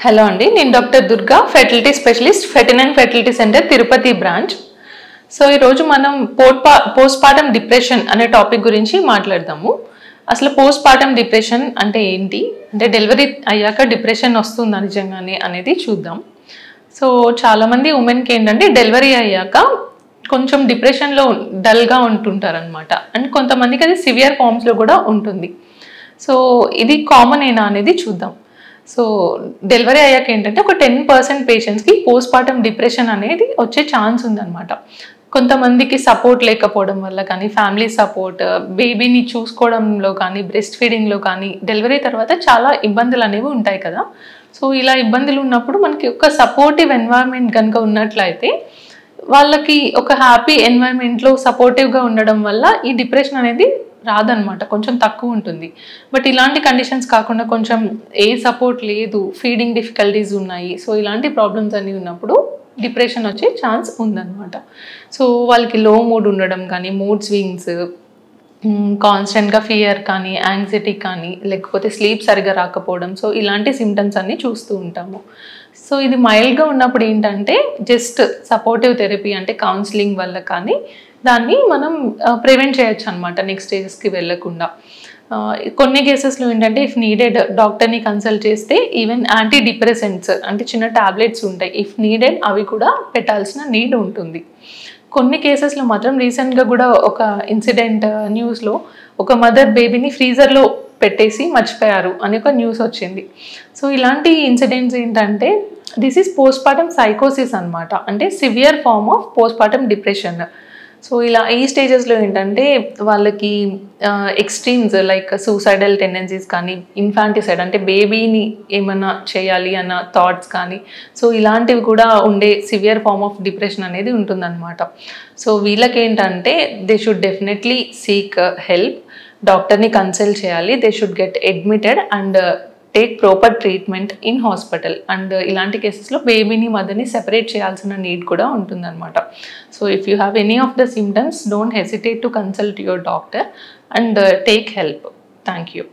Hello అండి, నేను doctor Durga, fertility specialist, Fertinine fertility centre, Tirupati branch. So ఈరోజు మనం పోస్ట్ పార్టమ్ డిప్రెషన్ అనే టాపిక్ గురించి మాట్లాడదాము. అసలు పోస్ట్ పార్టమ్ డిప్రెషన్ అంటే ఏంటి, అంటే డెలివరీ అయ్యాక డిప్రెషన్ వస్తుందా నిజంగానే అనేది చూద్దాం. సో చాలామంది ఉమెన్కి ఏంటంటే డెలివరీ అయ్యాక కొంచెం డిప్రెషన్లో డల్గా ఉంటుంటారనమాట. అండ్ కొంతమందికి అది సివియర్ ఫామ్స్లో కూడా ఉంటుంది. సో ఇది కామన్ ఏనా అనేది చూద్దాం. సో డెలివరీ అయ్యాక ఏంటంటే ఒక 10% పేషెంట్స్కి పోస్ట్ పార్టమ్ డిప్రెషన్ అనేది వచ్చే ఛాన్స్ ఉందన్నమాట. కొంతమందికి సపోర్ట్ లేకపోవడం వల్ల కానీ, ఫ్యామిలీ సపోర్ట్, బేబీని చూసుకోవడంలో కానీ, బ్రెస్ట్ ఫీడింగ్లో కానీ, డెలివరీ తర్వాత చాలా ఇబ్బందులు అనేవి ఉంటాయి కదా. సో ఇలా ఇబ్బందులు ఉన్నప్పుడు మనకి ఒక సపోర్టివ్ ఎన్వైరన్మెంట్ కనుక ఉన్నట్లయితే వాళ్ళకి ఒక హ్యాపీ ఎన్వైరన్మెంట్లో సపోర్టివ్గా ఉండడం వల్ల ఈ డిప్రెషన్ అనేది రాదనమాట, కొంచెం తక్కువ ఉంటుంది. బట్ ఇలాంటి కండిషన్స్ కాకుండా కొంచెం ఏ సపోర్ట్ లేదు, ఫీడింగ్ డిఫికల్టీస్ ఉన్నాయి, సో ఇలాంటి ప్రాబ్లమ్స్ అన్నీ ఉన్నప్పుడు డిప్రెషన్ వచ్చే ఛాన్స్ ఉందన్నమాట. సో వాళ్ళకి లో మూడ్ ఉండడం కానీ, మూడ్ స్వింగ్స్, కాన్స్టెంట్గా ఫియర్ కానీ, యాంగ్జైటీ కానీ, లేకపోతే స్లీప్ సరిగా రాకపోవడం, సో ఇలాంటి సిమ్టమ్స్ అన్నీ చూస్తూ ఉంటాము. సో ఇది మైల్డ్గా ఉన్నప్పుడు ఏంటంటే జస్ట్ సపోర్టివ్ థెరపీ అంటే కౌన్సిలింగ్ వల్ల కానీ దాన్ని మనం ప్రివెంట్ చేయొచ్చు అనమాట, నెక్స్ట్ స్టేజెస్కి వెళ్ళకుండా. కొన్ని కేసెస్లో ఏంటంటే ఇఫ్ నీడెడ్ డాక్టర్ని కన్సల్ట్ చేస్తే ఈవెన్ యాంటీ డిప్రెసెంట్స్ అంటే చిన్న టాబ్లెట్స్ ఉంటాయి, ఇఫ్ నీడెడ్ అవి కూడా పెట్టాల్సిన నీడ్ ఉంటుంది. కొన్ని కేసెస్లో మాత్రం రీసెంట్గా కూడా ఒక ఇన్సిడెంట్ న్యూస్లో ఒక మదర్ బేబీని ఫ్రీజర్లో పెట్టేసి మర్చిపోయారు అని ఒక న్యూస్ వచ్చింది. సో ఇలాంటి ఇన్సిడెంట్స్ ఏంటంటే దిస్ ఈజ్ పోస్ట్ పార్టమ్ సైకోసిస్ అనమాట, అంటే severe form of postpartum depression. So ఇలా ఈ స్టేజెస్లో ఏంటంటే వాళ్ళకి ఎక్స్ట్రీమ్స్ లైక్ సూసైడల్ టెండెన్సీస్ కానీ, ఇన్ఫాంటిసైడ్ అంటే బేబీని ఏమన్నా చేయాలి అన్న థాట్స్ కానీ, సో ఇలాంటివి కూడా ఉండే సివియర్ ఫార్మ్ ఆఫ్ డిప్రెషన్ అనేది ఉంటుందన్నమాట. సో వీళ్ళకి ఏంటంటే they should definitely seek help, డాక్టర్ని కన్సల్ట్ చేయాలి, they should get admitted and take proper treatment in hospital. And ఇలాంటి కేసెస్లో బేబీని మదర్ని సెపరేట్ చేయాల్సిన నీడ్ కూడా ఉంటుందన్నమాట. So if you have any of the symptoms, don't hesitate to consult your doctor and take help. Thank you.